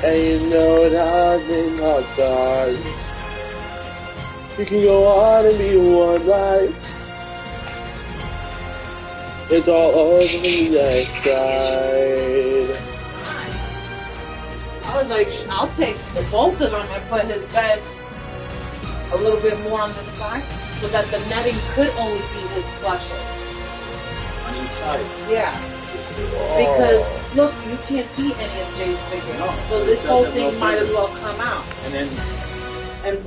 And you know it happening hot stars. You can go on and be one life. It's all over the next side. I was like, I'll take the both of them and put his bed a little bit more on this side so that the netting could only be his plushes. On each side. Yeah. Because look, you can't see any of Jay's figure. No, so this whole thing might as well come out. And then And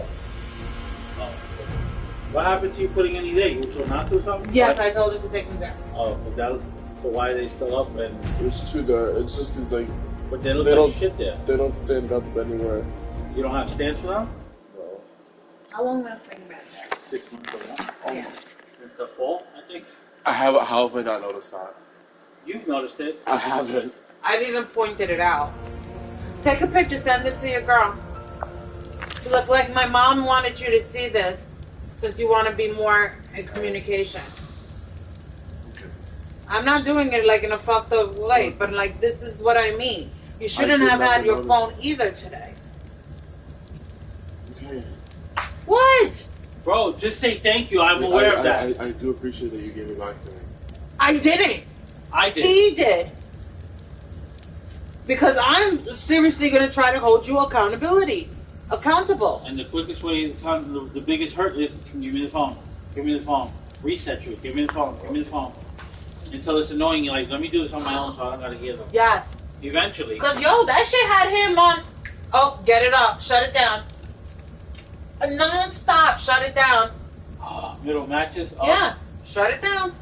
what happened to you putting any there? You told not to or something? yes, I told him to take them down. Oh, but so why are they still up? And It's too dark. It's just because like but they look they like don't shit there. They don't stand up anywhere. You don't have stands for them? No. How long that thing been there? 6 months or more. Yeah. Since the fall, I think. How have I not noticed that? You've noticed it. I haven't. I've even pointed it out. Take a picture, send it to your girl. Look, like my mom wanted you to see this since you want to be more in communication. Okay. I'm not doing it like in a fucked up way, but like this is what I mean. You shouldn't did have not had your notice. phone either today. Okay. What? Bro, just say thank you. I'm aware of that. I do appreciate that you gave it back to me. I didn't. I did. He did. Because I'm seriously going to try to hold you accountable. And the quickest way, the biggest hurt is give me the phone. Give me the phone. Reset you. Give me the phone. Give me the phone. Until it's annoying. You're like, let me do this on my own so I don't got to hear them. Yes. Eventually. Because, yo, that shit had him on. Oh, get it up. Shut it down. Non-stop. Shut it down. Oh, middle matches? Oh. Yeah. Shut it down.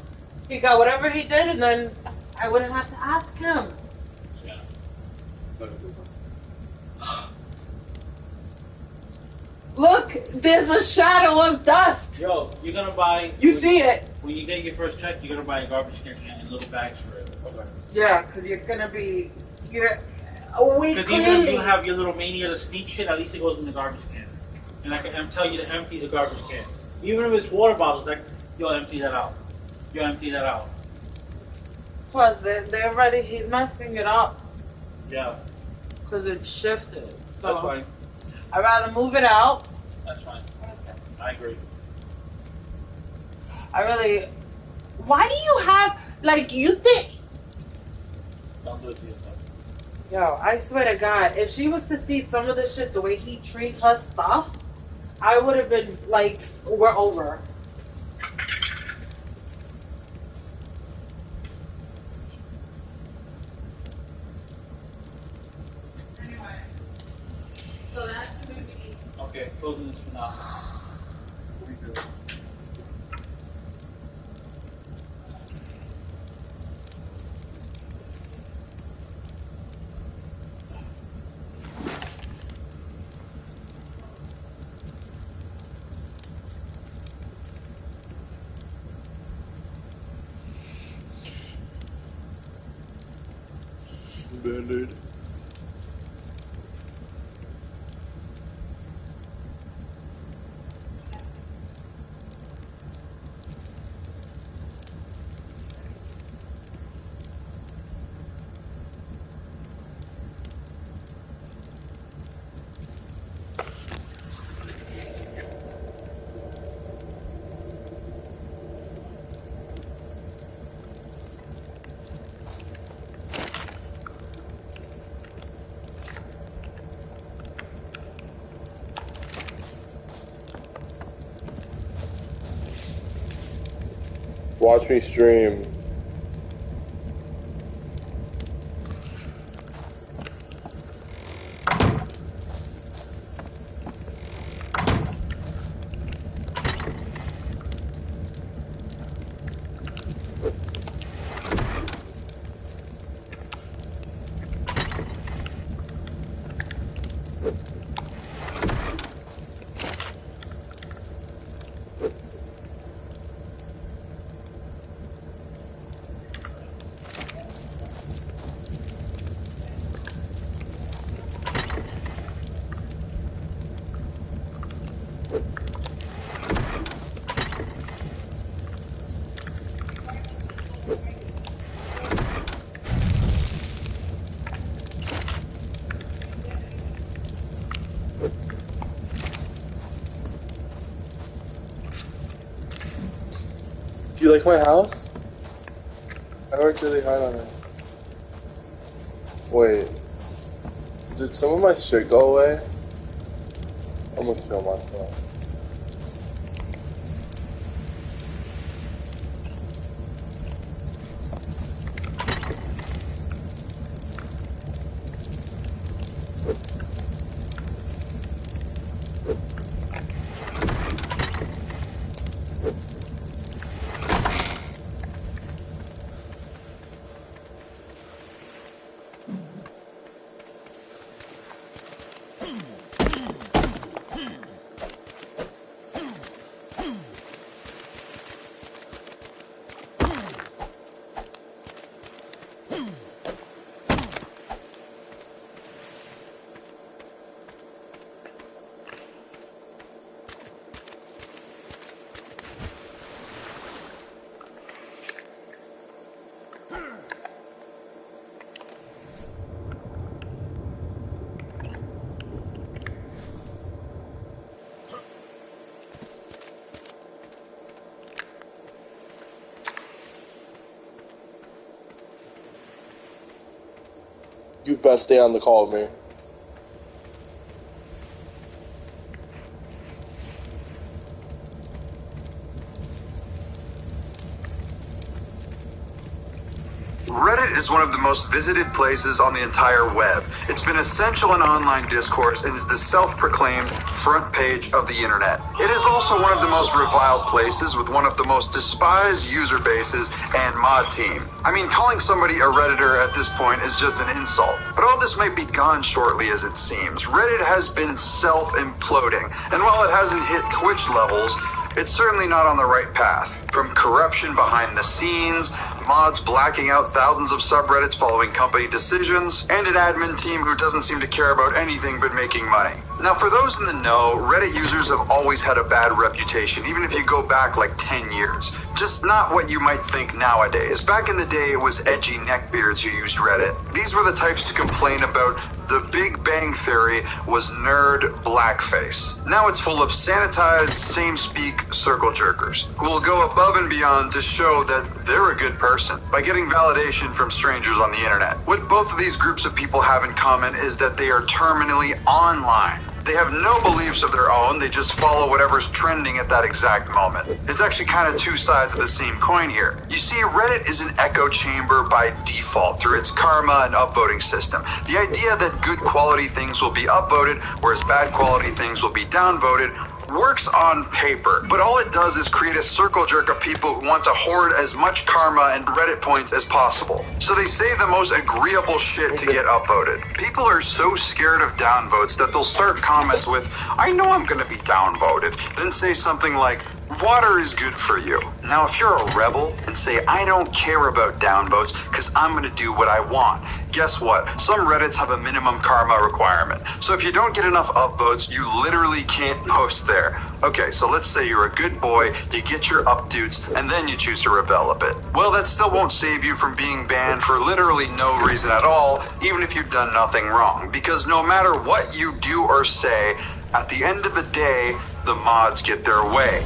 He got whatever he did, and then I wouldn't have to ask him. Yeah. Look, there's a shadow of dust. Yo, you're going to buy... You see it? When you get your first check, you're going to buy a garbage can and little bags for it. Okay. Yeah, because you're going to be... You're... We Because even if clearly... you have your little mania to sneak shit, at least it goes in the garbage can. And I'm telling you to empty the garbage can. Even if it's water bottles, like, yo, empty that out. Yo, empty that out. Plus, they're ready. He's messing it up Yeah, because it's shifted. So that's fine. I'd rather move it out. That's fine. I agree. I really... Why do you have... Like, you think... Don't do it to yourself. Yo, I swear to God, if she was to see some of the shit, the way he treats her stuff, I would have been like, we're over. Anyway, so that's the movie. Okay, closing this for now. Band-Aid. Watch me stream. you like my house? I worked really hard on it. Wait. Did some of my shit go away? I'm gonna kill myself. You best stay on the call with me. Reddit is one of the most visited places on the entire web. It's been essential in online discourse and is the self-proclaimed front page of the internet. It is also one of the most reviled places with one of the most despised user bases and mod team. I mean, calling somebody a Redditor at this point is just an insult. But all this might be gone shortly as it seems. Reddit has been self-imploding, and while it hasn't hit Twitch levels, it's certainly not on the right path. From corruption behind the scenes, mods blacking out thousands of subreddits following company decisions, and an admin team who doesn't seem to care about anything but making money. Now, for those in the know, Reddit users have always had a bad reputation, even if you go back like 10 years. Just not what you might think nowadays. Back in the day, it was edgy neckbeards who used Reddit. These were the types to complain about The Big Bang Theory was nerd blackface. Now it's full of sanitized, same-speak circle jerkers who will go above and beyond to show that they're a good person by getting validation from strangers on the internet. What both of these groups of people have in common is that they are terminally online. They have no beliefs of their own, they just follow whatever's trending at that exact moment. It's actually kind of two sides of the same coin here. You see, Reddit is an echo chamber by default through its karma and upvoting system. The idea that good quality things will be upvoted, whereas bad quality things will be downvoted, works on paper, but all it does is create a circle jerk of people who want to hoard as much karma and Reddit points as possible. So they say the most agreeable shit to get upvoted. People are so scared of downvotes that they'll start comments with, "I know I'm gonna be downvoted," then say something like, "Water is good for you." Now, if you're a rebel and say, "I don't care about downvotes because I'm gonna do what I want," guess what? Some Reddits have a minimum karma requirement. So if you don't get enough upvotes, you literally can't post there. Okay, so let's say you're a good boy, you get your upvotes, and then you choose to rebel a bit. Well, that still won't save you from being banned for literally no reason at all, even if you've done nothing wrong. Because no matter what you do or say, at the end of the day, the mods get their way.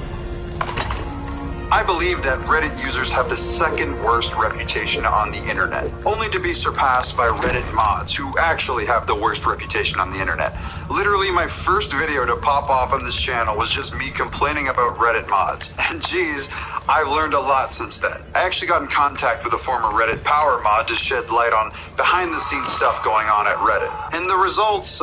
I believe that Reddit users have the second worst reputation on the internet, only to be surpassed by Reddit mods, who actually have the worst reputation on the internet. Literally, my first video to pop off on this channel was just me complaining about Reddit mods. And geez, I've learned a lot since then. I actually got in contact with a former Reddit power mod to shed light on behind-the-scenes stuff going on at Reddit. And the results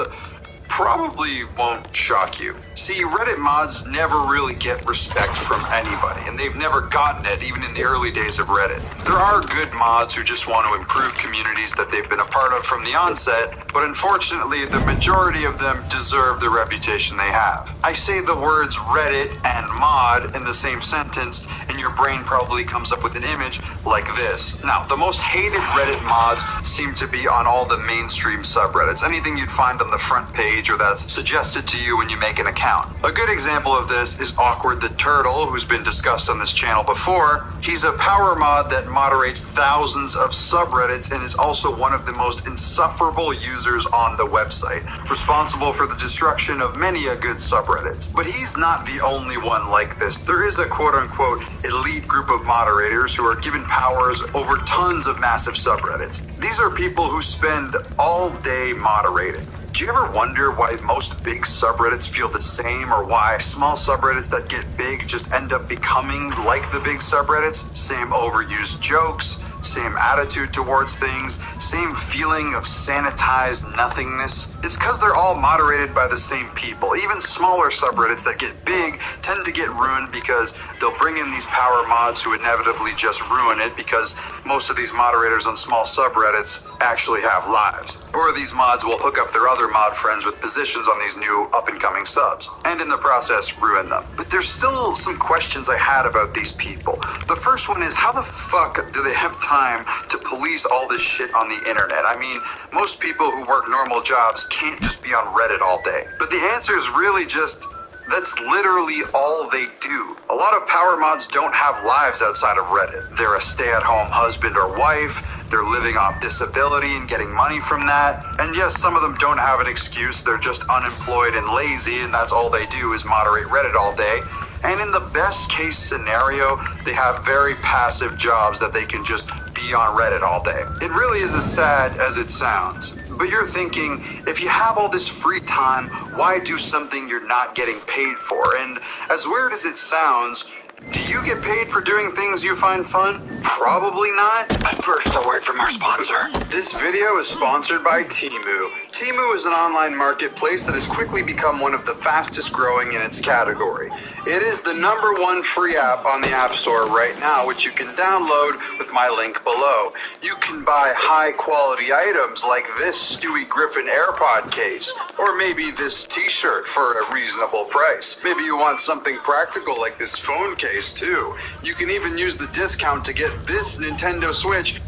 probably won't shock you. See, Reddit mods never really get respect from anybody, and they've never gotten it even in the early days of Reddit. There are good mods who just want to improve communities that they've been a part of from the onset, but unfortunately the majority of them deserve the reputation they have. I say the words Reddit and mod in the same sentence, and your brain probably comes up with an image like this. Now, the most hated Reddit mods seem to be on all the mainstream subreddits. Anything you'd find on the front page feature that's suggested to you when you make an account. A good example of this is Awkward the Turtle, who's been discussed on this channel before. He's a power mod that moderates thousands of subreddits and is also one of the most insufferable users on the website, responsible for the destruction of many a good subreddits. But he's not the only one like this. There is a quote-unquote elite group of moderators who are given powers over tons of massive subreddits. These are people who spend all day moderating. Do you ever wonder why most big subreddits feel the same, or why small subreddits that get big just end up becoming like the big subreddits? Same overused jokes, same attitude towards things, same feeling of sanitized nothingness. It's because they're all moderated by the same people. Even smaller subreddits that get big tend to get ruined because they'll bring in these power mods who inevitably just ruin it, because most of these moderators on small subreddits actually have lives. Or these mods will hook up their other mod friends with positions on these new up-and-coming subs, and in the process ruin them. But there's still some questions I had about these people. The first one is, how the fuck do they have time to police all this shit on the internet? I mean, most people who work normal jobs can't just be on Reddit all day. But the answer is really just, that's literally all they do. A lot of power mods don't have lives outside of Reddit. They're a stay-at-home husband or wife, they're living off disability and getting money from that. And yes, some of them don't have an excuse, they're just unemployed and lazy, and that's all they do is moderate Reddit all day. And in the best case scenario, they have very passive jobs that they can just be on Reddit all day. It really is as sad as it sounds. But you're thinking, if you have all this free time, why do something you're not getting paid for? And as weird as it sounds, do you get paid for doing things you find fun? Probably not. But first, a word from our sponsor. This video is sponsored by Temu. Temu is an online marketplace that has quickly become one of the fastest growing in its category. It is the #1 free app on the App Store right now, which you can download with my link below. You can buy high quality items like this Stewie Griffin AirPod case, or maybe this t-shirt for a reasonable price. Maybe you want something practical like this phone case too. You can even use the discount to get this Nintendo Switch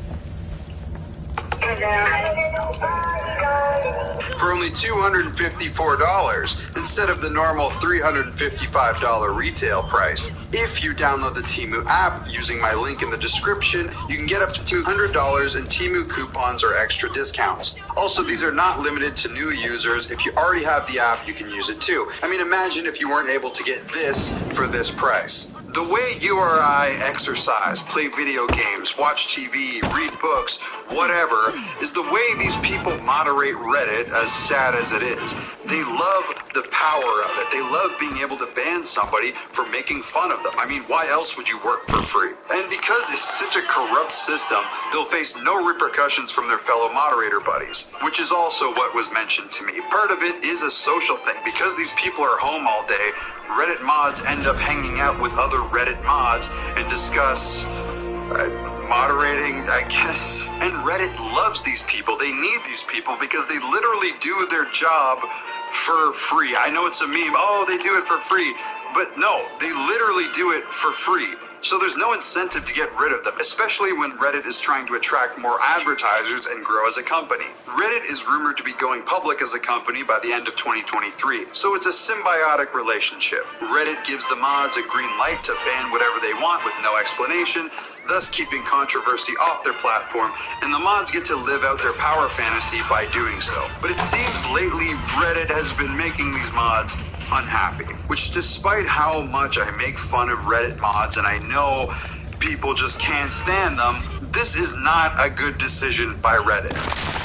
for only $254 instead of the normal $355 retail price. If you download the Temu app using my link in the description, you can get up to $200 in Temu coupons or extra discounts. Also, these are not limited to new users. If you already have the app, you can use it too. I mean, imagine if you weren't able to get this for this price. The way you or I exercise, play video games, watch TV, read books, whatever, is the way these people moderate Reddit, as sad as it is. They love the power of it. They love being able to ban somebody for making fun of them. I mean, why else would you work for free? And because it's such a corrupt system, they'll face no repercussions from their fellow moderator buddies, which is also what was mentioned to me. Part of it is a social thing. Because these people are home all day, Reddit mods end up hanging out with other Reddit mods and discuss moderating, I guess. And Reddit loves these people. They need these people because they literally do their job for free. I know it's a meme, oh, they do it for free. But no, they literally do it for free. So there's no incentive to get rid of them, especially when Reddit is trying to attract more advertisers and grow as a company. Reddit is rumored to be going public as a company by the end of 2023, so it's a symbiotic relationship. Reddit gives the mods a green light to ban whatever they want with no explanation, thus keeping controversy off their platform, and the mods get to live out their power fantasy by doing so. But it seems lately Reddit has been making these mods unhappy, which despite how much I make fun of Reddit mods and I know people just can't stand them, this is not a good decision by Reddit.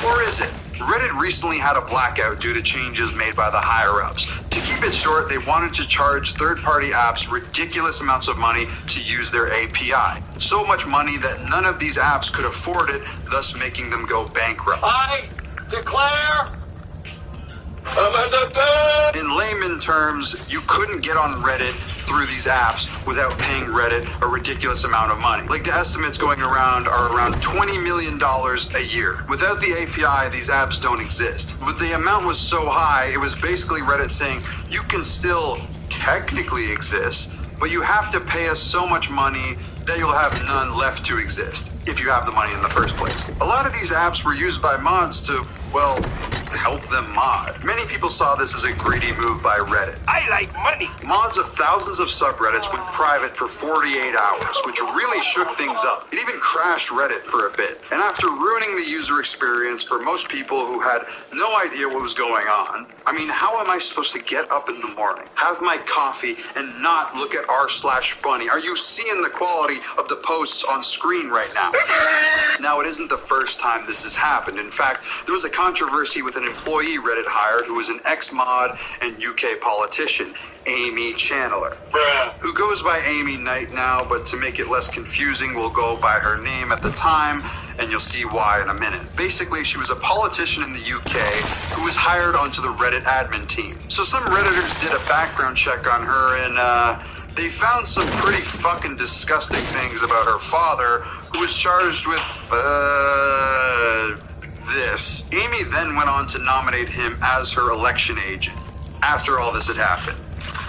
Or is it? Reddit recently had a blackout due to changes made by the higher-ups. To keep it short, they wanted to charge third-party apps ridiculous amounts of money to use their API. So much money that none of these apps could afford it, thus making them go bankrupt. I declare... In layman terms, you couldn't get on Reddit through these apps without paying Reddit a ridiculous amount of money. Like, the estimates going around are around $20 million a year. Without the API, these apps don't exist. But the amount was so high, it was basically Reddit saying, you can still technically exist, but you have to pay us so much money that you'll have none left to exist, if you have the money in the first place. A lot of these apps were used by mods to well, help them mod. Many people saw this as a greedy move by Reddit. I like money. Mods of thousands of subreddits went private for 48 hours, which really shook things up. It even crashed Reddit for a bit. And after ruining the user experience for most people who had no idea what was going on, I mean, how am I supposed to get up in the morning, have my coffee, and not look at r/funny? Are you seeing the quality of the posts on screen right now? Now, it isn't the first time this has happened. In fact, there was a controversy with an employee Reddit hired who was an ex-mod and UK politician, Amy Chandler, who goes by Amy Knight now, but to make it less confusing, we'll go by her name at the time, and you'll see why in a minute. Basically, she was a politician in the UK who was hired onto the Reddit admin team. So some Redditors did a background check on her, and they found some pretty fucking disgusting things about her father, who was charged with, this. Amy then went on to nominate him as her election agent after all this had happened.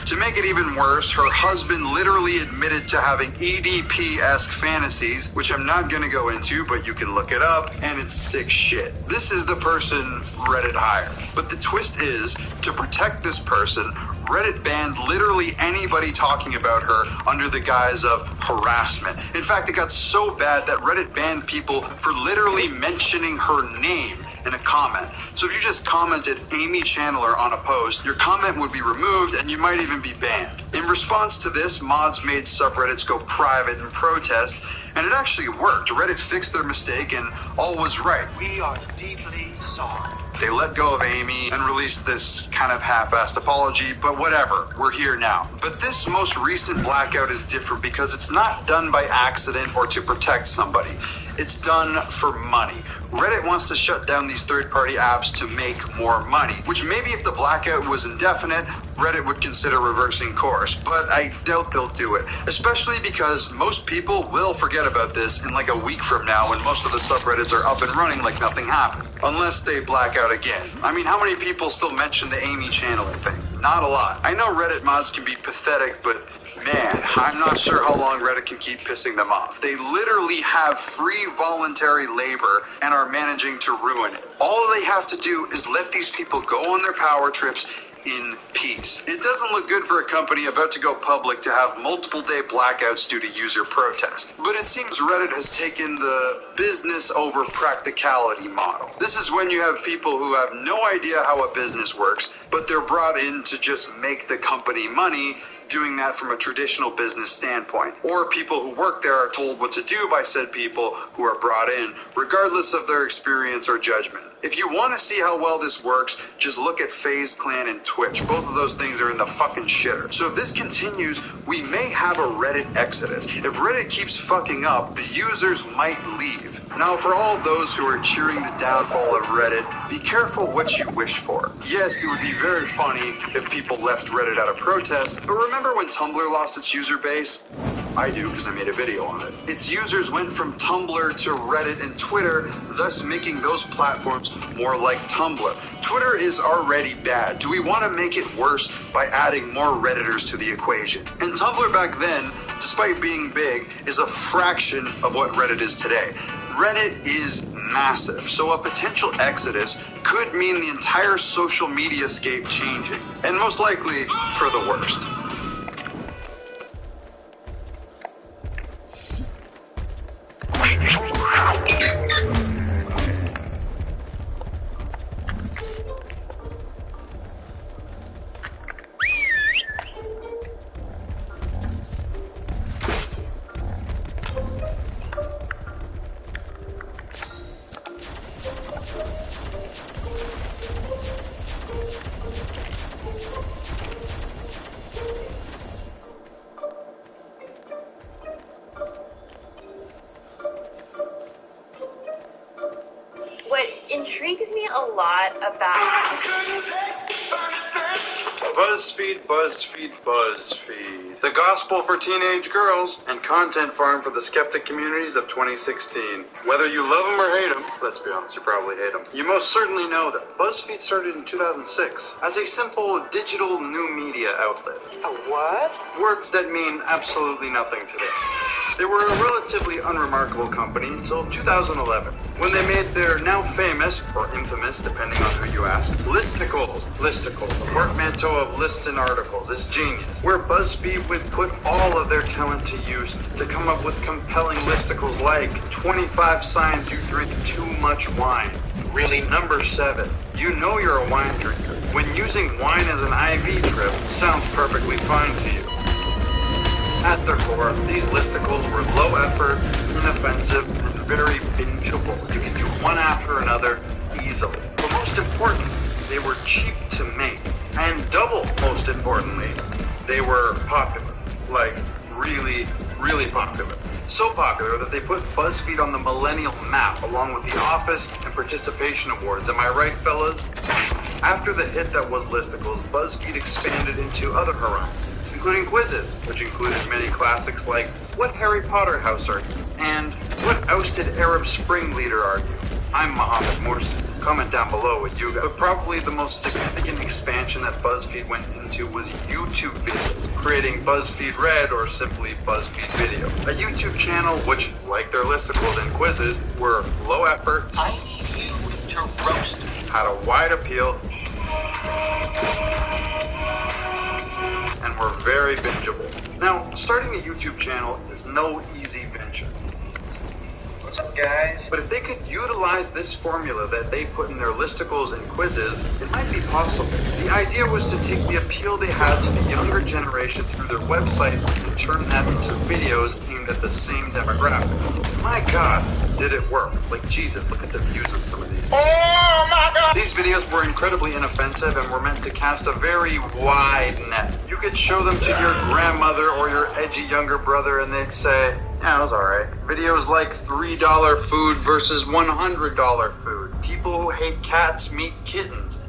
To make it even worse, her husband literally admitted to having EDP-esque fantasies, which I'm not going to go into, but you can look it up, and it's sick shit. This is the person Reddit hired. But the twist is, to protect this person, Reddit banned literally anybody talking about her under the guise of harassment. In fact, it got so bad that Reddit banned people for literally mentioning her name in a comment. So if you just commented Amy Chandler on a post, your comment would be removed and you might even be banned. In response to this, mods made subreddits go private in protest, and it actually worked. Reddit fixed their mistake and all was right. We are deeply sorry. They let go of Amy and released this kind of half-assed apology, but whatever, we're here now. But this most recent blackout is different because it's not done by accident or to protect somebody. It's done for money. Reddit wants to shut down these third-party apps to make more money, which maybe if the blackout was indefinite, Reddit would consider reversing course, but I doubt they'll do it, especially because most people will forget about this in like a week from now when most of the subreddits are up and running like nothing happened, unless they black out again. I mean, how many people still mention the Amy Chandler thing? Not a lot. I know Reddit mods can be pathetic, but man, I'm not sure how long Reddit can keep pissing them off. They literally have free voluntary labor and are managing to ruin it. All they have to do is let these people go on their power trips in peace. It doesn't look good for a company about to go public to have multiple day blackouts due to user protest. But it seems Reddit has taken the business over practicality model. This is when you have people who have no idea how a business works, but they're brought in to just make the company money, doing that from a traditional business standpoint. Or people who work there are told what to do by said people who are brought in, regardless of their experience or judgment. If you want to see how well this works, just look at FaZe Clan and Twitch. Both of those things are in the fucking shitter. So if this continues, we may have a Reddit exodus. If Reddit keeps fucking up, the users might leave. Now, for all those who are cheering the downfall of Reddit, be careful what you wish for. Yes, it would be very funny if people left Reddit out of protest, but remember when Tumblr lost its user base? I do, because I made a video on it. Its users went from Tumblr to Reddit and Twitter, thus making those platforms more like Tumblr. Twitter is already bad. Do we want to make it worse by adding more Redditors to the equation? And Tumblr back then, despite being big, is a fraction of what Reddit is today. Reddit is massive, so a potential exodus could mean the entire social media scape changing, and most likely for the worst. What intrigues me a lot about BuzzFeed, BuzzFeed, BuzzFeed. The gospel for teenage girls and content farm for the skeptic communities of 2016. Whether you love them or hate them, let's be honest, you probably hate them, you most certainly know that BuzzFeed started in 2006 as a simple digital new media outlet. A what? Words that mean absolutely nothing today. They were a relatively unremarkable company until 2011, when they made their now famous, or infamous, depending on who you ask, Listicles. Listicles, a portmanteau of lists and articles. It's genius. Where BuzzFeed would put all of their talent to use to come up with compelling listicles like 25 signs you drink too much wine. Really, number 7. You know you're a wine drinker when using wine as an IV drip sounds perfectly fine to you. At their core, these listicles were low effort, inoffensive, and very bingeable. You can do one after another easily. But most important, they were cheap to make. And double most importantly, they were popular. Like, really, really popular. So popular that they put BuzzFeed on the millennial map along with The Office and Participation Awards. Am I right, fellas? After the hit that was Listicles, BuzzFeed expanded into other horizons, including quizzes, which included many classics like What Harry Potter House Are You? And What Ousted Arab Spring Leader Are You? I'm Mohammed Morsi. Comment down below what you got. But probably the most significant expansion that BuzzFeed went into was YouTube videos, creating BuzzFeed Red or simply BuzzFeed Video. A YouTube channel which, like their listicles and quizzes, were low effort. I need you to roast me. Had a wide appeal, and were very bingeable. Now, starting a YouTube channel is no easy venture. What's up, guys? But if they could utilize this formula that they put in their listicles and quizzes, it might be possible. The idea was to take the appeal they had to the younger generation through their website and turn that into videos aimed at the same demographic. My God, did it work? Like, Jesus, look at the views of some of these. Oh my God! These videos were incredibly inoffensive and were meant to cast a very wide net. You could show them to your grandmother or your edgy younger brother and they'd say, yeah, it was alright. Videos like $3 food versus $100 food. People who hate cats meet kittens.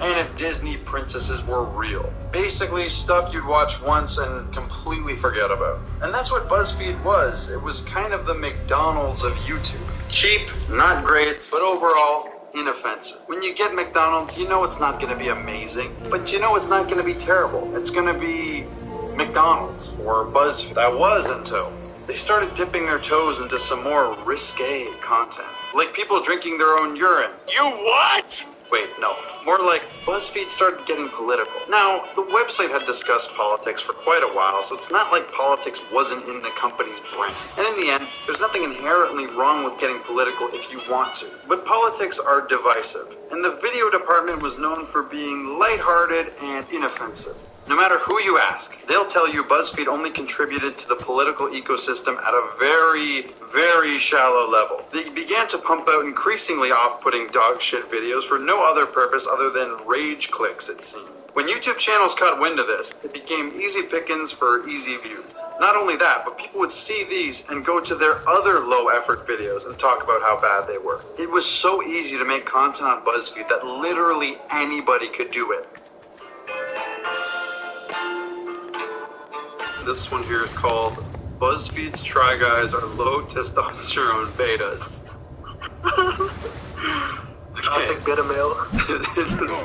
And if Disney princesses were real. Basically stuff you'd watch once and completely forget about. And that's what BuzzFeed was. It was kind of the McDonald's of YouTube. Cheap, not great, but overall inoffensive. When you get McDonald's, you know it's not going to be amazing, but you know it's not going to be terrible. It's going to be McDonald's or BuzzFeed. That was until they started dipping their toes into some more risque content. Like people drinking their own urine. You what? Wait, no. More like BuzzFeed started getting political. Now, the website had discussed politics for quite a while, so it's not like politics wasn't in the company's brand. And in the end, there's nothing inherently wrong with getting political if you want to. But politics are divisive, and the video department was known for being lighthearted and inoffensive. No matter who you ask, they'll tell you BuzzFeed only contributed to the political ecosystem at a very, very shallow level. They began to pump out increasingly off-putting dog shit videos for no other purpose other than rage clicks, it seemed. When YouTube channels caught wind of this, it became easy pickings for easy views. Not only that, but people would see these and go to their other low-effort videos and talk about how bad they were. It was so easy to make content on BuzzFeed that literally anybody could do it. This one here is called BuzzFeed's Try Guys Are Low Testosterone Betas. Classic beta male.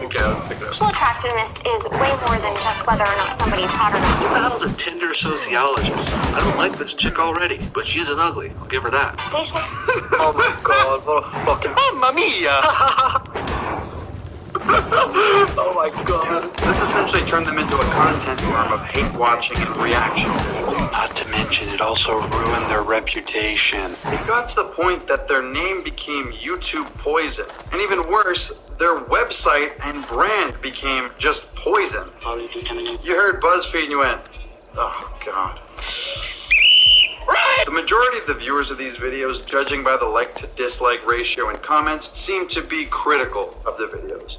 Okay, I'll pick it up. Sexual attractiveness is way more than just whether or not somebody's hot or not. Who the hell's a Tinder sociologist? I don't like this chick already, but she isn't ugly. I'll give her that. They should Oh my God, what a fucking... Mamma mia! Oh my God. This essentially turned them into a content form of hate watching and reaction. Not to mention, it also ruined their reputation. It got to the point that their name became YouTube Poison. And even worse, their website and brand became just poison. You heard BuzzFeed and you went, oh God. The majority of the viewers of these videos, judging by the like to dislike ratio in comments, seem to be critical of the videos.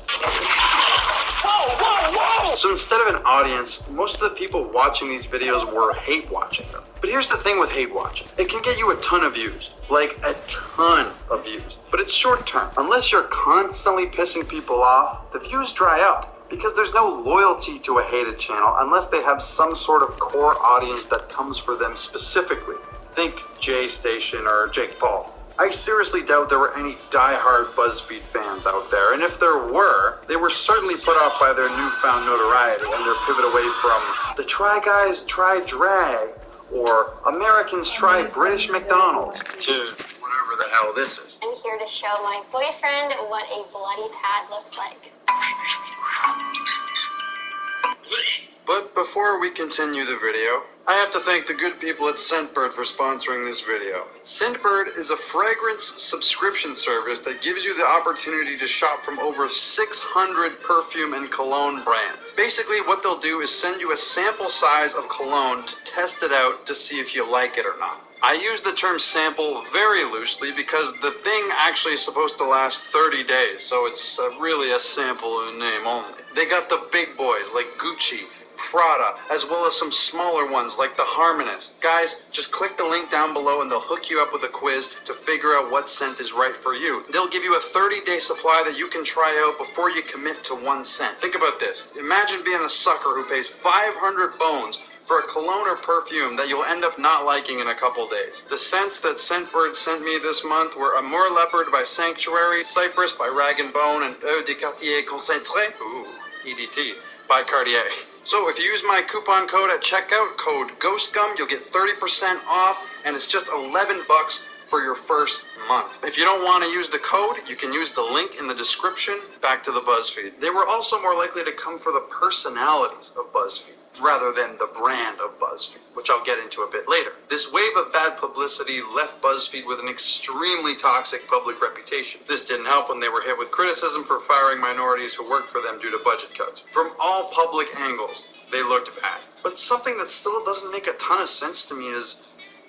So instead of an audience, most of the people watching these videos were hate watching them. But here's the thing with hate watching. It can get you a ton of views. Like a ton of views. But it's short term. Unless you're constantly pissing people off, the views dry up. Because there's no loyalty to a hated channel unless they have some sort of core audience that comes for them specifically. Think Jay Station or Jake Paul. I seriously doubt there were any die-hard BuzzFeed fans out there, and if there were, they were certainly put off by their newfound notoriety and their pivot away from the Try Guys, Try Drag, or Americans try British McDonald's, to whatever the hell this is. I'm here to show my boyfriend what a bloody pad looks like. But before we continue the video, I have to thank the good people at Scentbird for sponsoring this video. Scentbird is a fragrance subscription service that gives you the opportunity to shop from over 600 perfume and cologne brands. Basically, what they'll do is send you a sample size of cologne to test it out to see if you like it or not. I use the term sample very loosely because the thing actually is supposed to last 30 days, so it's really a sample in name only. They got the big boys like Gucci, Prada, as well as some smaller ones like the Harmonist. Guys, just click the link down below and they'll hook you up with a quiz to figure out what scent is right for you. They'll give you a 30-day supply that you can try out before you commit to one scent. Think about this. Imagine being a sucker who pays 500 bones for a cologne or perfume that you'll end up not liking in a couple days. The scents that Scentbird sent me this month were Amour Leopard by Sanctuary, Cypress by Rag & Bone, and Eau de Cartier Concentré, EDT, by Cartier. So if you use my coupon code at checkout, code GHOSTGUM, you'll get 30% off, and it's just $11 for your first month. If you don't want to use the code, you can use the link in the description. Back to the BuzzFeed. They were also more likely to come for the personalities of BuzzFeed rather than the brand of BuzzFeed, which I'll get into a bit later. This wave of bad publicity left BuzzFeed with an extremely toxic public reputation. This didn't help when they were hit with criticism for firing minorities who worked for them due to budget cuts. From all public angles, they looked bad. But something that still doesn't make a ton of sense to me is,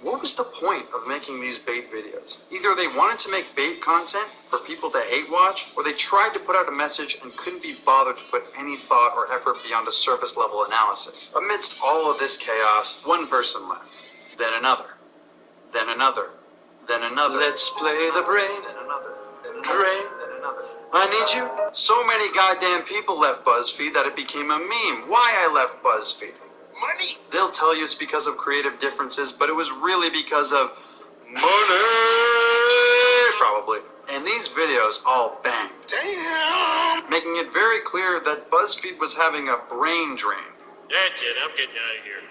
what was the point of making these bait videos? Either they wanted to make bait content for people to hate watch, or they tried to put out a message and couldn't be bothered to put any thought or effort beyond a surface level analysis. Amidst all of this chaos, one person left, then another, then another, then another. Let's play the brain, then another, then another, drain, then another. I need you. So many goddamn people left BuzzFeed that it became a meme. Why I left BuzzFeed? Money. They'll tell you it's because of creative differences, but it was really because of money, probably. And these videos all bang. Damn! Making it very clear that BuzzFeed was having a brain drain. That's it. I'm getting out of here.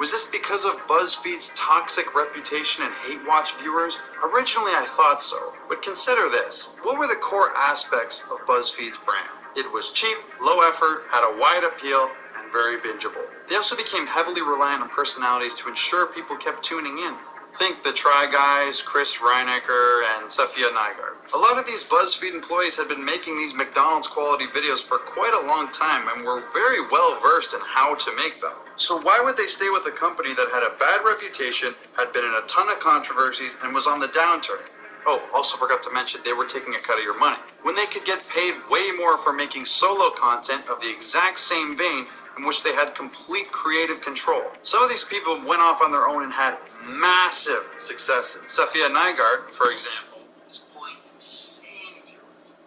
Was this because of BuzzFeed's toxic reputation and hate watch viewers? Originally I thought so, but consider this. What were the core aspects of BuzzFeed's brand? It was cheap, low effort, had a wide appeal, and very bingeable. They also became heavily reliant on personalities to ensure people kept tuning in. Think the Try Guys, Chris Reinecker, and Safia Nygaard. A lot of these BuzzFeed employees had been making these McDonald's quality videos for quite a long time and were very well versed in how to make them. So why would they stay with a company that had a bad reputation, had been in a ton of controversies, and was on the downturn? Oh, also forgot to mention, they were taking a cut of your money, when they could get paid way more for making solo content of the exact same vein in which they had complete creative control. Some of these people went off on their own and had massive successes. Safia Nygaard, for example, is pulling insane viewers.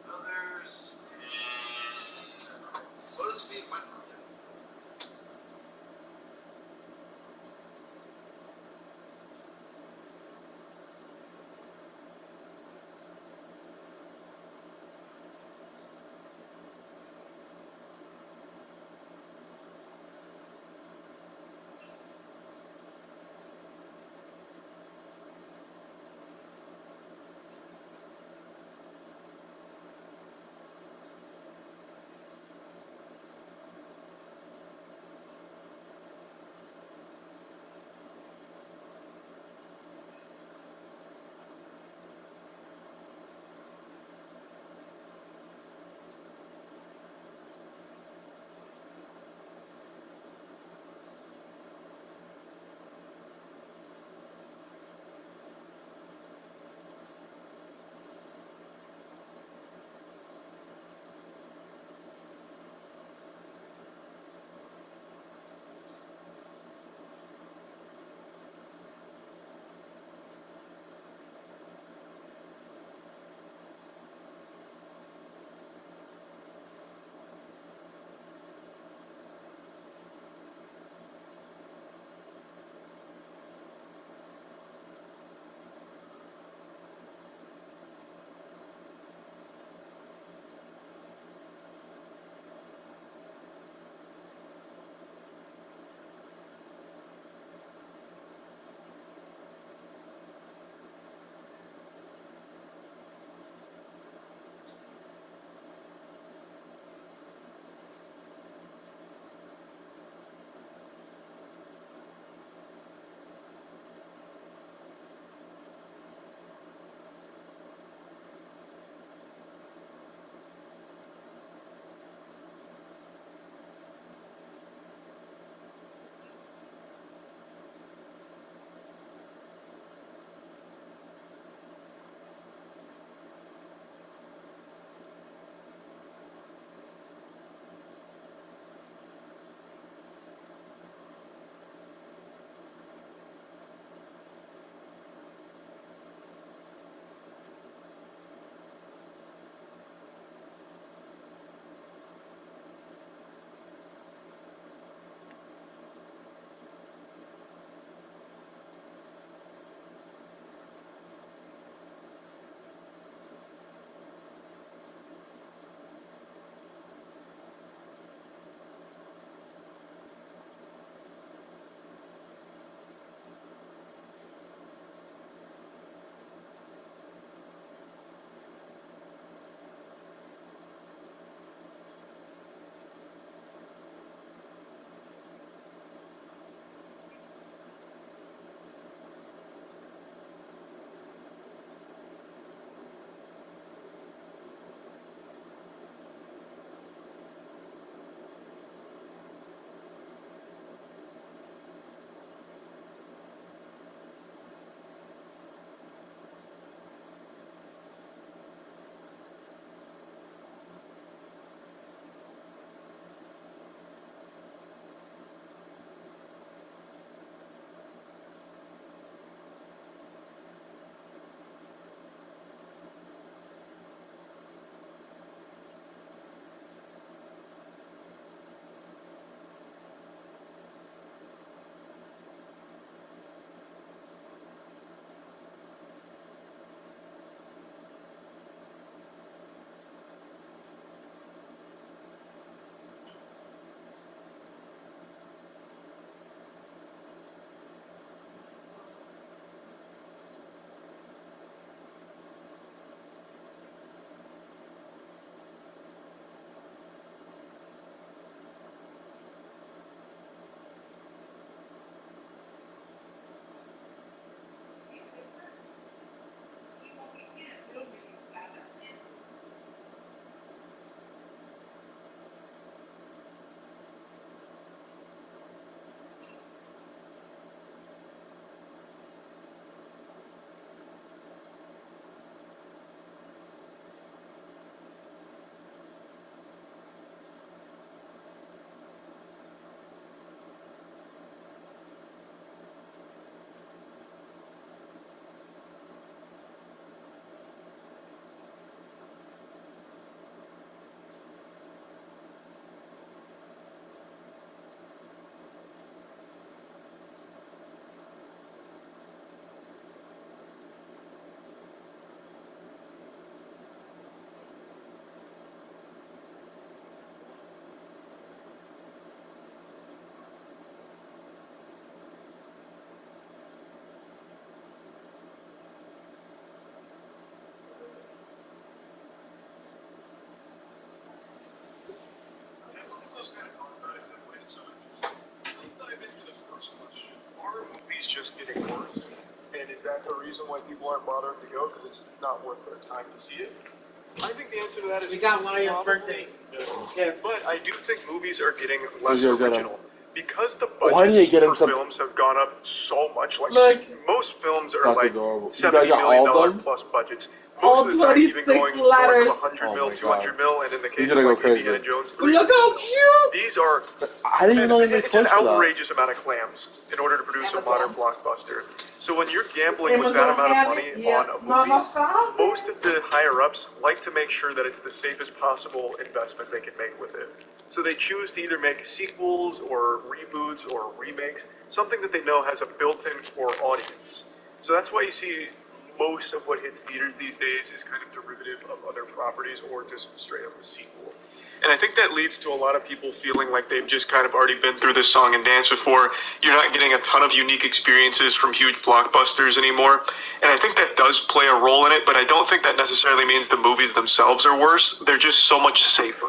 Others, and BuzzFeed went from there. the reason why people aren't bothering to go, because it's not worth their time to see it? I think the answer to that is We got Mario's birthday. Yeah. But I do think movies are getting Where's less yours at, original. Because the Oh, I need to budgets get him for some- films have gone up so much, like Look. most films are That's like adorable. You $70 guys got million all of them? plus budgets. All Most of the time, even 26 going north letters. of 100 Oh mil, my 200 mil, and in the case These are of gonna like go crazy. Indiana Jones, Look how cute! these are I didn't even know they made it's toys an for that. outrageous amount of clams in order to produce Amazon. a modern blockbuster. So when you're gambling with that Amazon amount of have money it? Yes, on a Mama movie, found it. most of the higher-ups like to make sure that it's the safest possible investment they can make with it. So they choose to either make sequels or reboots or remakes, something that they know has a built-in core audience. So that's why you see most of what hits theaters these days is kind of derivative of other properties or just straight up a sequel. And I think that leads to a lot of people feeling like they've just kind of already been through this song and dance before. You're not getting a ton of unique experiences from huge blockbusters anymore. And I think that does play a role in it, but I don't think that necessarily means the movies themselves are worse. They're just so much safer.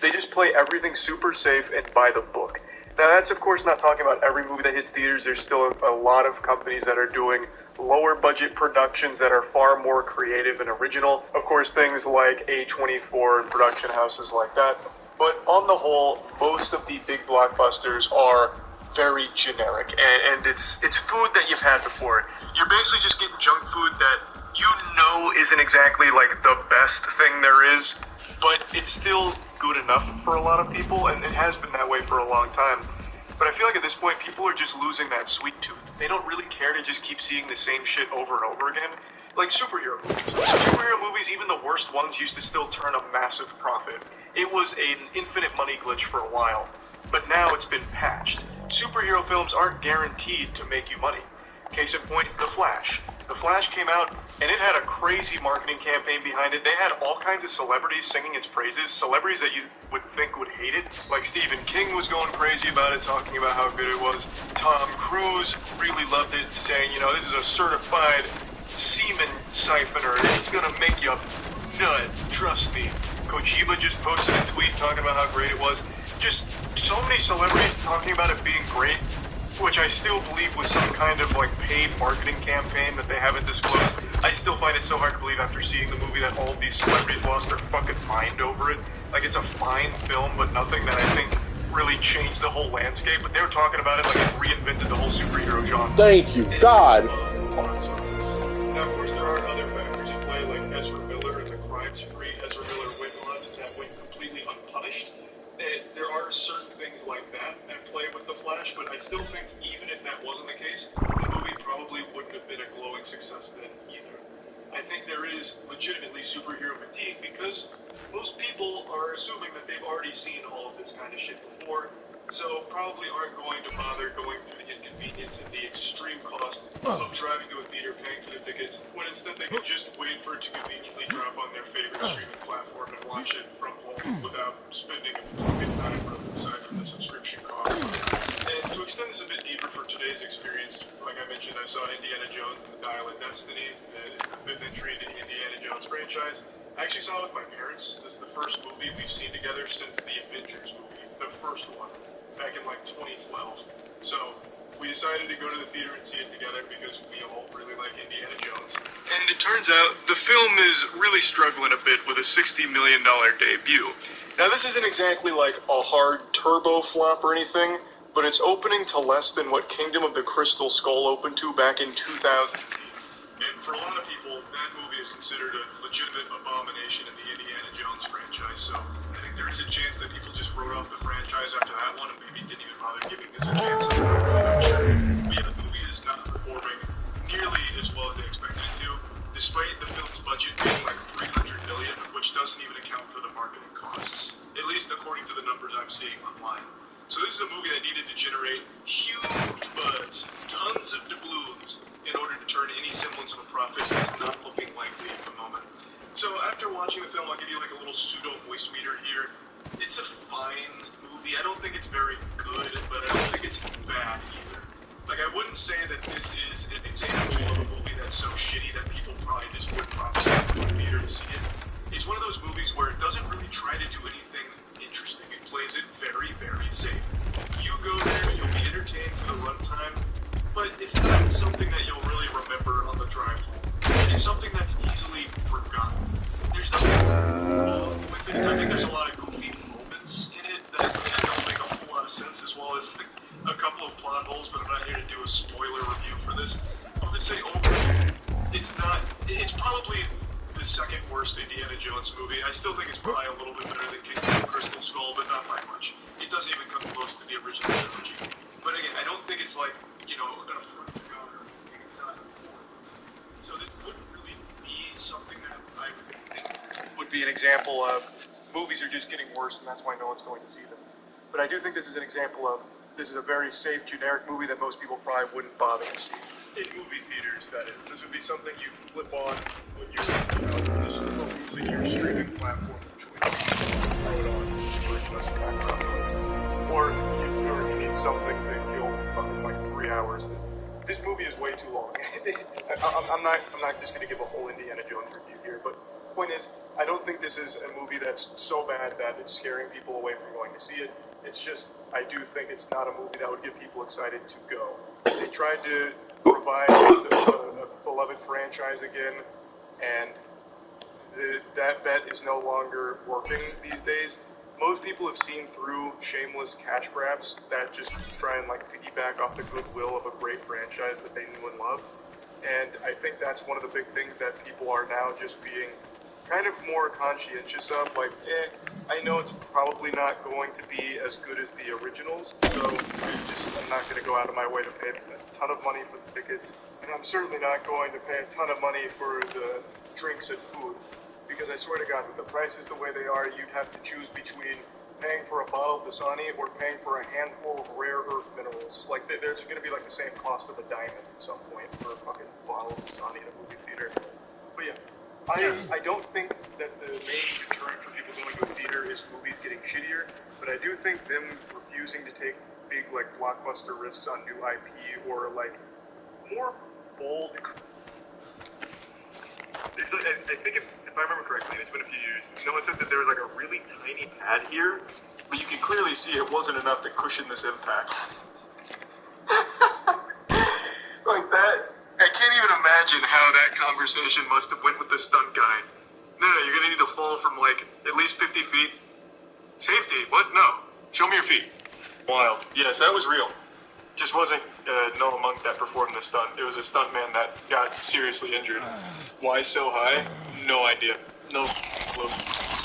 They just play everything super safe and by the book. Now, that's of course not talking about every movie that hits theaters. There's still a lot of companies that are doing lower budget productions that are far more creative and original. Of course, things like A24 and production houses like that. But on the whole, most of the big blockbusters are very generic, and it's food that you've had before. You're basically just getting junk food that you know isn't exactly like the best thing there is, but it's still good enough for a lot of people, and it has been that way for a long time. But I feel like at this point, people are just losing that sweet tooth. They don't really care to just keep seeing the same shit over and over again. Like superhero movies. Superhero movies, even the worst ones, used to still turn a massive profit. It was an infinite money glitch for a while, but now it's been patched. Superhero films aren't guaranteed to make you money. Case in point, The Flash. The Flash came out, and it had a crazy marketing campaign behind it. They had all kinds of celebrities singing its praises, celebrities that you would think would hate it. Like Stephen King was going crazy about it, talking about how good it was. Tom Cruise really loved it, saying, you know, this is a certified semen siphoner. It's gonna make you nut, trust me. Kojima just posted a tweet talking about how great it was. Just so many celebrities talking about it being great, which I still believe was some kind of like paid marketing campaign that they haven't disclosed. I still find it so hard to believe after seeing the movie that all of these celebrities lost their fucking mind over it. Like, it's a fine film, but nothing that I think really changed the whole landscape. But they were talking about it like it reinvented the whole superhero genre. Thank you, God. Now, of course, there are other factors at play, like Ezra Miller and the crime spree Ezra Miller went on that went completely unpunished. There are certain things like that at play with The Flash, but I still think even if that wasn't the case, the movie probably wouldn't have been a glowing success then either. I think there is legitimately superhero fatigue because most people are assuming that they've already seen all of this kind of shit before, so probably aren't going to bother going through the inconvenience and the extreme cost of driving to a theater, paying for the tickets, when instead they could just wait for it to conveniently drop on their favorite streaming platform and watch it from home without spending a fucking dime aside from the subscription cost. And to extend this a bit deeper for today's experience, like I mentioned, I saw Indiana Jones and the Dial of Destiny. It's the 5th entry in the Indiana Jones franchise. I actually saw it with my parents. This is the first movie we've seen together since the Avengers movie, the first one, back in like 2012. So we decided to go to the theater and see it together because we all really like Indiana Jones. And it turns out the film is really struggling a bit with a $60 million debut. Now, this isn't exactly like a hard turbo flop or anything, but it's opening to less than what Kingdom of the Crystal Skull opened to back in 2000. And for a lot of people, that movie is considered a legitimate abomination in the Indiana Jones franchise, so I think there is a chance that people just wrote off the franchise after that one and maybe didn't even bother giving this a chance. But yeah, the movie is not performing nearly as well as they expected it to, despite the film's budget being like $300 million, which doesn't even account for the marketing costs, at least according to the numbers I'm seeing online. So this is a movie that needed to generate huge buzz, tons of doubloons, in order to turn any semblance of a profit. It's not looking likely at the moment. So after watching the film, I'll give you like a little pseudo voice meter here. It's a fine movie. I don't think it's very good, but I don't think it's bad either. Like, I wouldn't say that this is an example of a movie that's so shitty that people probably just wouldn't probably go to the theater to see it. It's one of those movies where it doesn't really try to do anything interesting. It plays it very, very safe. You go there, you'll be entertained for the runtime, but it's not something that you'll really remember on the drive home. It's something that's easily forgotten. There's nothing wrong with it. I think there's a lot of goofy moments in it that don't make a whole lot of sense, as well as a couple of plot holes, but I'm not here to do a spoiler review for this. I'll just say overall, it's probably the second worst Indiana Jones movie. I still think it's probably a little bit better than Kingdom of the Crystal Skull, but not by much. It doesn't even come close to the original trilogy. But again, I don't think it's like, an affront to God or anything. It's not important. So this wouldn't really be something that I would think would be an example of movies are just getting worse and that's why no one's going to see them. But I do think this is an example of, this is a very safe, generic movie that most people probably wouldn't bother to see. In movie theaters, that is. This would be something you flip on when you're just using your streaming platform of choice. Throw it on for just background noise. Or you need something to kill like 3 hours. This movie is way too long. I'm not just going to give a whole Indiana Jones review here, but the point is, I don't think this is a movie that's so bad that it's scaring people away from going to see it. It's just, I do think it's not a movie that would get people excited to go. They tried to provide a beloved franchise again, and that bet is no longer working these days. Most people have seen through shameless cash grabs that just try and piggyback off the goodwill of a great franchise that they knew and loved. And I think that's one of the big things that people are now just being kind of more conscientious of, I know it's probably not going to be as good as the originals, so I'm not going to go out of my way to pay a ton of money for the tickets, and I'm certainly not going to pay a ton of money for the drinks and food, because I swear to God, with the prices the way they are, you'd have to choose between paying for a bottle of Dasani or paying for a handful of rare earth minerals. There's going to be the same cost of a diamond at some point for a fucking bottle of Dasani in a movie theater. But yeah. I don't think that the main deterrent for people going to a theater is movies getting shittier, but I do think them refusing to take big, blockbuster risks on new IP or, more bold... I think if I remember correctly, and it's been a few years, someone said that there was, a really tiny pad here, but you can clearly see it wasn't enough to cushion this impact. That... I can't even imagine how that conversation must have went with the stunt guy. No, you're gonna need to fall from at least 50 feet. Safety? What? No. Show me your feet. Wild. Yes, that was real. Just wasn't Noah Monk that performed the stunt. It was a stuntman that got seriously injured. Why so high? No idea. No clue.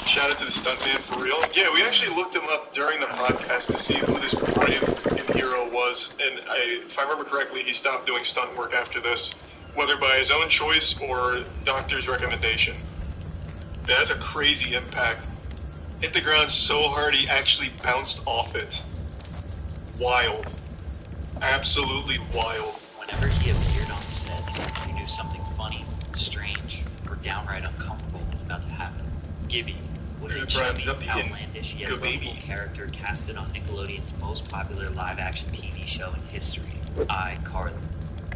Shout out to the stuntman for real. Yeah, we actually looked him up during the podcast to see who this brilliant fucking hero was, and if I remember correctly, he stopped doing stunt work after this, whether by his own choice or doctor's recommendation. Yeah, that's a crazy impact. Hit the ground so hard he actually bounced off it. Wild. Absolutely wild. Whenever he appeared on set, you knew something funny, strange, or downright uncomfortable was about to happen. Gibby was a chubby, outlandish, yet lovable character casted on Nickelodeon's most popular live-action TV show in history, iCarly.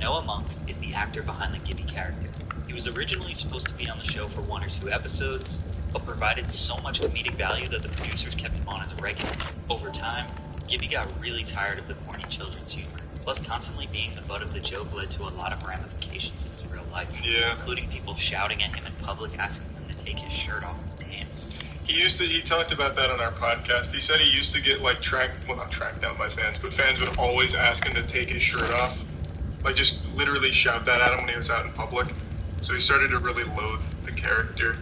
Noah Monk is the actor behind the Gibby character. He was originally supposed to be on the show for 1 or 2 episodes, but provided so much comedic value that the producers kept him on as a regular. Over time, Gibby got really tired of the corny children's humor. Plus, constantly being the butt of the joke led to a lot of ramifications in his real life, including people shouting at him in public, asking him to take his shirt off and dance. He talked about that on our podcast. He said he used to get not tracked down by fans, but fans would always ask him to take his shirt off. Just literally shout that at him when he was out in public. So he started to really loathe the character,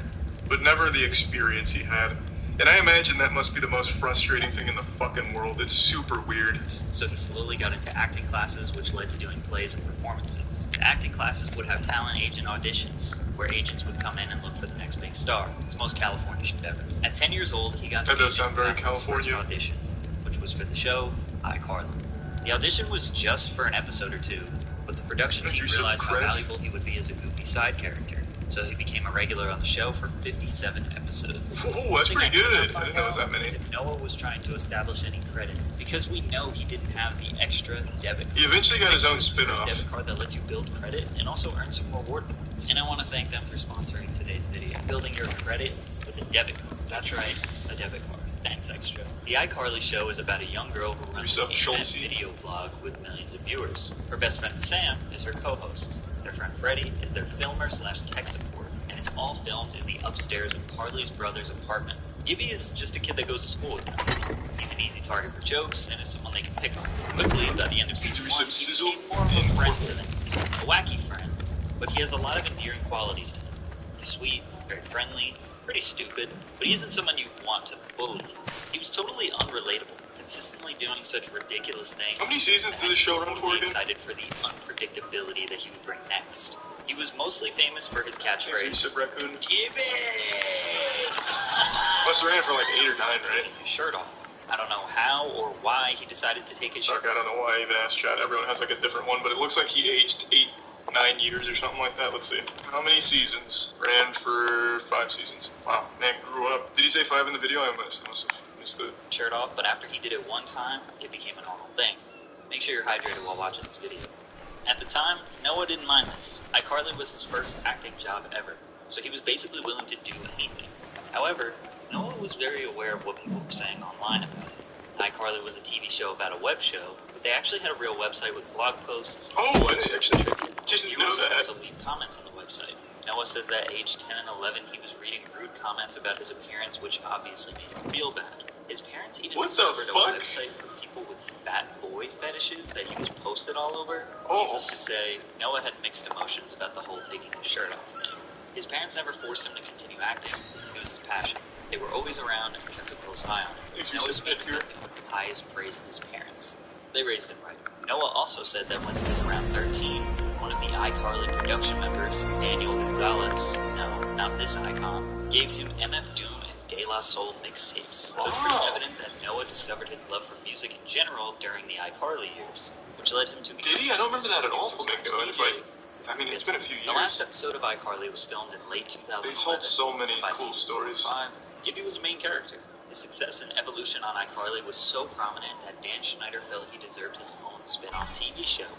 but never the experience he had. And I imagine that must be the most frustrating thing in the fucking world. It's super weird. So he slowly got into acting classes, which led to doing plays and performances. The acting classes would have talent agent auditions, where agents would come in and look for the next big star. It's the most California shit ever. At 10 years old, he got to his first audition, which was for the show iCarly. The audition was just for an episode or 2, but the production team realized how valuable he would be as a goofy side character. So he became a regular on the show for 57 episodes. Oh, that's pretty good. I didn't know it was that many. If Noah was trying to establish any credit, because we know he didn't have the extra debit card. He eventually got his own spin-off. Debit card that lets you build credit and also earn some reward points. And I want to thank them for sponsoring today's video. Building your credit with a debit card. That's right, a debit card. Thanks, Extra. The iCarly show is about a young girl who runs an internet video blog with millions of viewers. Her best friend Sam is her co-host. Their friend Freddie is their filmer/tech support, and it's all filmed in the upstairs of Carly's brother's apartment. Gibby is just a kid that goes to school with them. He's an easy target for jokes and is someone they can pick on. Quickly, by the end of season 1, he became more of a friend to them. A wacky friend, but he has a lot of endearing qualities to him. He's sweet, very friendly, pretty stupid, but he isn't someone you want to bully. He was totally unrelatable, consistently doing such ridiculous things. How many seasons did the show run for again? Excited for the unpredictability that he would bring next. He was mostly famous for his catchphrase, Gibby! Must have ran for like 8 or 9, right? Taking his shirt off. I don't know how or why he decided to take his shirt off. I don't know why I even asked Chad. Everyone has like a different one, but it looks like he aged 8-9 years or something like that. Let's see. How many seasons? Ran for 5 seasons. Wow, man grew up. Did he say 5 in the video? I must have missed it. Shirt off, but after he did it one time, it became a normal thing. Make sure you're hydrated while watching this video. At the time, Noah didn't mind this. iCarly was his first acting job ever, so he was basically willing to do anything. However, Noah was very aware of what people were saying online about it. iCarly was a TV show about a web show, but they actually had a real website with blog posts. Oh, I actually didn't know that. Also leave comments on the website. Noah says that at age 10 and 11, he was reading rude comments about his appearance, which obviously made him feel bad. His parents even discovered a website for people with fat boy fetishes that he was posted all over. Needless to say, Noah had mixed emotions about the whole taking his shirt off thing. His parents never forced him to continue acting. It was his passion. They were always around and kept a close eye on him. Noah speaks nothing but the highest praise of his parents. They raised him right. Noah also said that when he was around 13, one of the iCarly production members, Daniel Gonzalez, no, not this icon, gave him MF Doom and De La Soul mixtapes. So it's pretty evident that Noah discovered his love for music in general during the iCarly years, which led him to become... Did he? I don't remember that at all, Flamingo. I mean, it's been a few years. The last episode of iCarly was filmed in late 2011. They told so many cool stories. Gibby was a main character. His success and evolution on iCarly was so prominent that Dan Schneider felt he deserved his own spin-off TV show,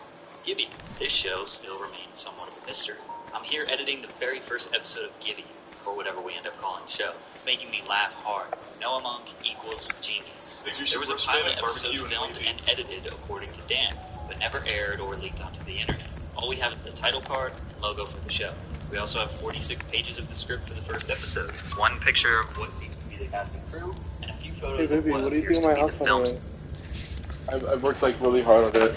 Gibby. This show still remains somewhat of a mystery. I'm here editing the very first episode of Gibby, or whatever we end up calling the show. It's making me laugh hard. Noah Monk equals genius. There was a pilot episode filmed and edited according to Dan, but never aired or leaked onto the internet. All we have is the title card and logo for the show. We also have 46 pages of the script for the first episode, one picture of what seems to be the casting crew, and a few photos Hey, baby, of what do you think of my house, by the way? I've worked like really hard on it.